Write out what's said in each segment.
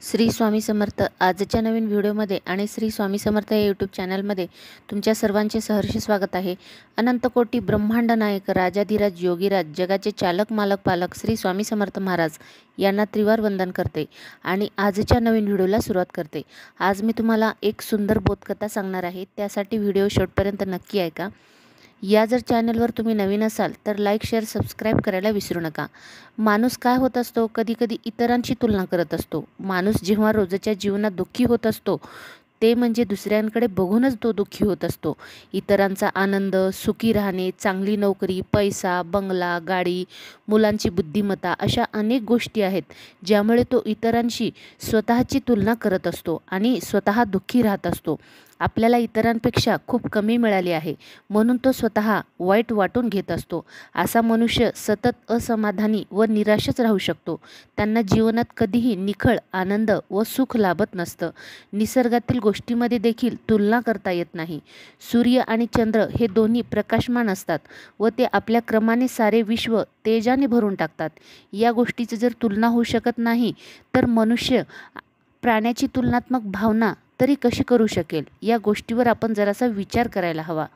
श्री स्वामी समर्थ. आजच्या नवीन व्हिडिओमध्ये आणि श्री स्वामी समर्थ या यूट्यूब चॅनलमध्ये तुमच्या सर्वांचे सहर्ष स्वागत आहे. अनंत कोटी ब्रह्मांड नायक राजाधिराज योगीराज जगाचे चालक मालक पालक श्री स्वामी समर्थ महाराज यांना त्रिवार वंदन करते आणि आजच्या नवीन व्हिडिओला सुरुवात करते. आज मी तुम्हाला एक सुंदर बोधकथा सांगणार आहे. त्यासाठी व्हिडिओ शेवटपर्यंत नक्की ऐका. या जर चॅनलवर तुम्ही नवीन असाल तर लाईक शेअर सबस्क्राईब करायला विसरू नका. माणूस काय होत असतो, कधी कधी इतरांची तुलना करत असतो. माणूस जेव्हा रोजच्या जीवनात दुःखी होत असतो ते म्हणजे दुसऱ्यांकडे बघूनच तो दुःखी होत असतो. इतरांचा आनंद, सुखी राहणे, चांगली नोकरी, पैसा, बंगला, गाडी, मुलांची बुद्धिमत्ता अशा अनेक गोष्टी आहेत ज्यामुळे तो इतरांशी स्वतःची तुलना करत असतो आणि स्वतः दुःखी राहत असतो. आपल्याला इतरांपेक्षा खूप कमी मिळाले आहे म्हणून तो स्वतः वाईट वाटून घेत असतो. असा मनुष्य सतत असमाधानी व निराशच राहू शकतो. त्यांना जीवनात कधीही निखळ आनंद व सुख लाभत नसतं. निसर्गातील गोष्टीमध्ये देखील तुलना करता येत नाही. सूर्य आणि चंद्र हे दोन्ही प्रकाशमान असतात व ते आपल्या क्रमाने सारे विश्व तेजाने भरून टाकतात. या गोष्टीची जर तुलना होऊ शकत नाही तर मनुष्य प्राण्याची तुलनात्मक भावना तरी कशी करू शकेल? या गोष्टीवर आपण जरासा विचार करायला हवा.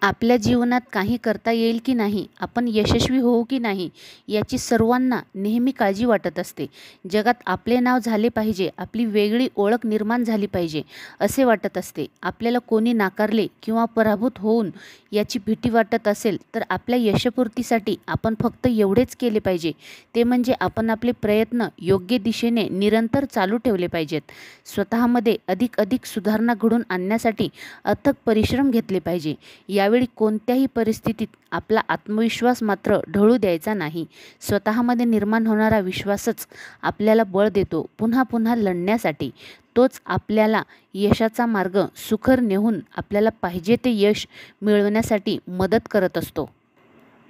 आपल्या जीवनात काही करता येईल की नाही, आपण यशस्वी होऊ की नाही याची सर्वांना नेहमी काळजी वाटत असते. जगात आपले नाव झाले पाहिजे, आपली वेगळी ओळख निर्माण झाली पाहिजे असे वाटत असते. आपल्याला कोणी नाकारले किंवा पराभूत होऊन याची भीती वाटत असेल तर आपल्या यशपूर्तीसाठी आपण फक्त एवढेच केले पाहिजे, ते म्हणजे आपण आपले प्रयत्न योग्य दिशेने निरंतर चालू ठेवले पाहिजेत. स्वतःमध्ये अधिक सुधारणा घडून आणण्यासाठी अथक परिश्रम घेतले पाहिजे. यावेळी कोणत्याही परिस्थितीत आपला आत्मविश्वास मात्र ढळू द्यायचा नाही. स्वतःमध्ये निर्माण होणारा विश्वासच आपल्याला बळ देतो पुन्हा पुन्हा लढण्यासाठी. तोच आपल्याला यशाचा मार्ग सुकर नेऊन आपल्याला पाहिजे ते यश मिळवण्यासाठी मदत करत असतो.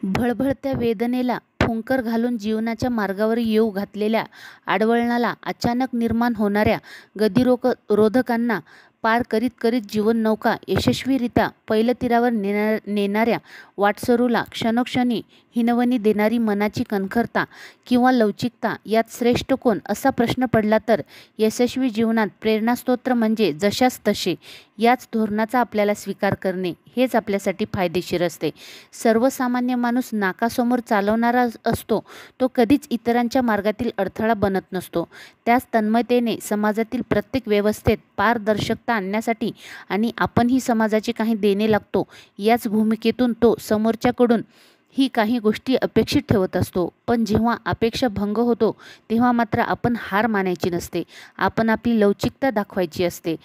भळभळत्या वेदनेला फुंकर घालून जीवनाच्या मार्गावर येऊ घातलेल्या आडवळणाला अचानक निर्माण होणाऱ्या गतिरोधकांना पार करीत करीत जीवननौका यशस्वीरित्या पैलतीरावर नेणाऱ्या वाटसरूला क्षणोक्षणी हिनवणी देणारी मनाची कणखरता किंवा लवचिकता यात श्रेष्ठ कोण असा प्रश्न पडला तर यशस्वी जीवनात प्रेरणास्तोत्र म्हणजे जशास तसे याच धोरणाचा आपल्याला स्वीकार करणे हेच आपल्यासाठी फायदेशीर असते. सर्वसामान्य माणूस नाकासमोर चालवणारा असतो, तो कधीच इतरांच्या मार्गातील अडथळा बनत नसतो. त्याच तन्मयतेने समाजातील प्रत्येक व्यवस्थेत पारदर्शकता आणण्यासाठी आणि आपणही समाजाचे काही देणे लागतो याच भूमिकेतून तो समोरच्याकडून ही काही गोष्टी अपेक्षित ठेवत असतो. पण जेव्हा अपेक्षा भंग होतो तेव्हा मात्र आपण हार मानायची नसते. आपण आपली लवचिकता दाखवायची असते.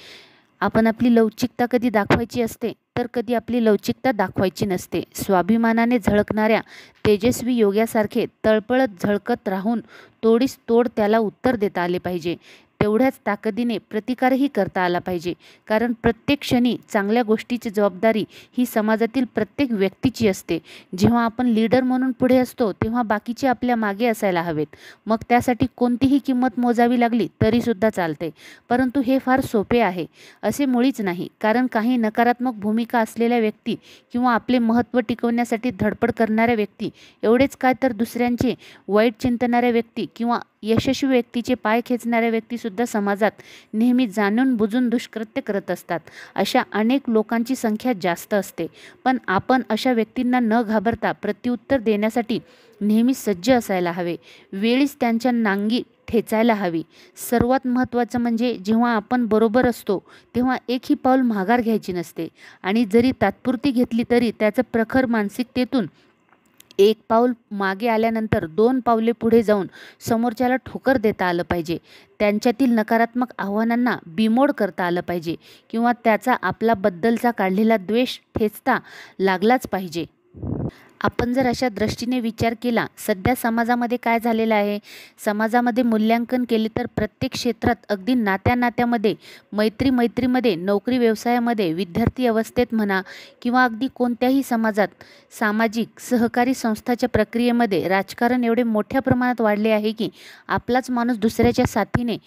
आपण आपली लवचिकता कधी दाखवायची असते तर कधी आपली लवचिकता दाखवायची नसते. स्वाभिमानाने झळकणाऱ्या तेजस्वी योग्यासारखे तळपळत झळकत राहून तोडीस तोड त्याला उत्तर देता आले पाहिजे. तेवढ्याच ताकदीने प्रतिकारही करता आला पाहिजे. कारण प्रत्येक क्षणी चांगल्या गोष्टीची जबाबदारी ही समाजातील प्रत्येक व्यक्तीची असते. जेव्हा आपण लीडर म्हणून पुढे असतो तेव्हा बाकीचे आपल्या मागे असायला हवेत. मग त्यासाठी कोणतीही किंमत मोजावी लागली तरीसुद्धा चालते. परंतु हे फार सोपे आहे असे मुळीच नाही. कारण काही नकारात्मक भूमिका असलेल्या व्यक्ती किंवा आपले महत्त्व टिकवण्यासाठी धडपड करणाऱ्या व्यक्ती, एवढेच काय तर दुसऱ्यांचे वाईट चिंतणाऱ्या व्यक्ती किंवा यशस्वी व्यक्तीचे पाय खेचणाऱ्या व्यक्तीसुद्धा समाजात नेहमी जाणून बुजून दुष्कृत्य करत असतात. अशा अनेक लोकांची संख्या जास्त असते. पण आपण अशा व्यक्तींना न घाबरता प्रत्युत्तर देण्यासाठी नेहमी सज्ज असायला हवे. वेळीच त्यांच्या नांगी ठेचायला हवी. सर्वात महत्त्वाचं म्हणजे जेव्हा आपण बरोबर असतो तेव्हा एकही पाऊल माघार घ्यायची नसते आणि जरी तात्पुरती घेतली तरी त्याचं प्रखर मानसिकतेतून एक पाऊल मागे आल्यानंतर 2 पावले पुढे जाऊन समोरच्याला ठोकर देता आलं पाहिजे. त्यांच्यातील नकारात्मक आव्हानांना बिमोड करता आलं पाहिजे किंवा त्याचा आपल्याबद्दलचा काढलेला द्वेष ठेचता लागलाच पाहिजे. आपण जर अशा दृष्टीने विचार केला, सध्या समाजामध्ये काय झालेलं आहे, समाजामध्ये मूल्यांकन केले तर प्रत्येक क्षेत्रात अगदी नात्यामध्ये, मैत्रीमध्ये, नोकरी व्यवसायामध्ये, विद्यार्थी अवस्थेत म्हणा किंवा अगदी कोणत्याही समाजात सामाजिक सहकारी संस्थाच्या प्रक्रियेमध्ये राजकारण एवढे मोठ्या प्रमाणात वाढले आहे की आपलाच माणूस दुसऱ्याच्या साथीने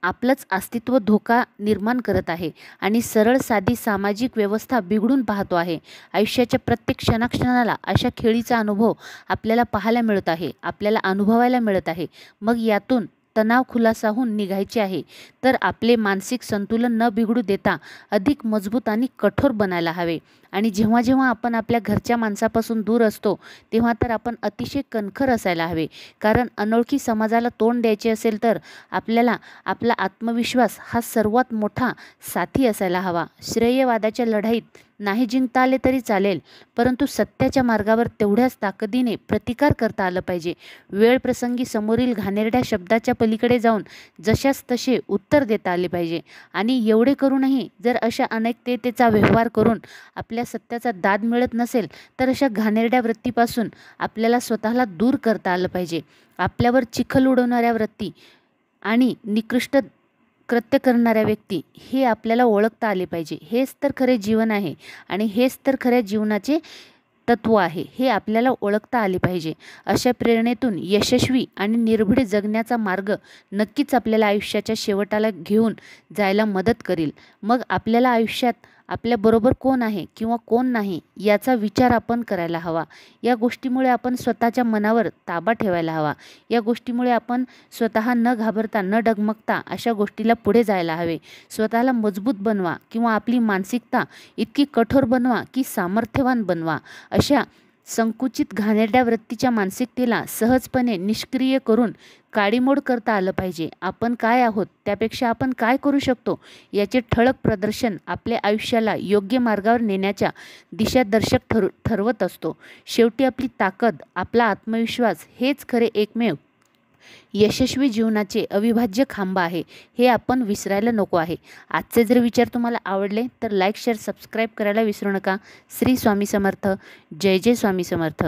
आपलंच अस्तित्व धोका निर्माण करत आहे आणि सरळ साधी सामाजिक व्यवस्था बिघडून पाहतो आहे. आयुष्याच्या प्रत्येक क्षणाक्षणाला अशा खेळीचा अनुभव आपल्याला पाहायला मिळत आहे, आपल्याला अनुभवायला मिळत आहे. मग यातून तणाव खुलासाहून निघायचे आहे तर आपले मानसिक संतुलन न बिघडू देता अधिक मजबूत आणि कठोर बनायला हवे। आणि जेव्हा जेव्हा आपण आपल्या घरच्या माणसापासून दूर असतो तेव्हा तर आपण अतिशय कणखर असायला हवे, कारण अनोळखी समाजाला तोंड द्यायचे असेल तर आपल्याला आपला आत्मविश्वास हा सर्वात मोठा साथी असायला हवा। श्रेयवादाच्या लढाईत नाही जिंकता आले तरी चालेल, परंतु सत्याच्या मार्गावर तेवढ्याच ताकदीने प्रतिकार करता आलं पाहिजे। वेळ प्रसंगी समोरील घाणेरड्या शब्दाच्या पलीकडे जाऊन जशास तसे उत्तर देता आले पाहिजे। आणि एवढे करूनही जर अशा अनैतिकतेचा व्यवहार करून आपल्या सत्याचा दाद मिळत नसेल तर अशा घाणेरड्या वृत्तीपासून आपल्याला स्वतःला दूर करता आलं पाहिजे। आपल्यावर चिखल उडवणाऱ्या वृत्ती आणि निकृष्ट कृत्य करणाऱ्या व्यक्ती हे आपल्याला ओळखता आले पाहिजे। हेच तर खरे जीवन आहे आणि हेच तर खऱ्या जीवनाचे तत्व आहे हे आपल्याला ओळखता आले पाहिजे। अशा प्रेरणेतून यशस्वी आणि निर्भीड जगण्याचा मार्ग नक्कीच आपल्याला आयुष्याच्या शेवटाला घेऊन जायला मदत करेल। मग आपल्याला आयुष्यात आपल्याबरोबर कोण आहे किंवा कोण नाही याचा विचार आपण करायला हवा। या गोष्टीमुळे आपण स्वतःच्या मनावर ताबा ठेवायला हवा। या गोष्टीमुळे आपण स्वतः न घाबरता न डगमगता अशा गोष्टीला पुढे जायला हवे। स्वतःला मजबूत बनवा किंवा आपली मानसिकता इतकी कठोर बनवा की सामर्थ्यवान बनवा। अशा संकुचित घाणेरड्या वृत्तीच्या मानसिकतेला सहजपणे निष्क्रिय करून काडीमोड करता आलं पाहिजे। आपण काय आहोत त्यापेक्षा आपण काय करू शकतो याचे ठळक प्रदर्शन आपल्या आयुष्याला योग्य मार्गावर नेण्याच्या दिशादर्शक ठरवत असतो। शेवटी आपली ताकद, आपला आत्मविश्वास हेच खरे एकमेव यशस्वी जीवनाचे अविभाज्य खांब आहे हे आपण विसरायला नको आहे। आजचे जर विचार तुम्हाला आवडले तर लाईक, शेअर, सबस्क्राईब करायला विसरू नका। श्री स्वामी समर्थ। जय जय स्वामी समर्थ।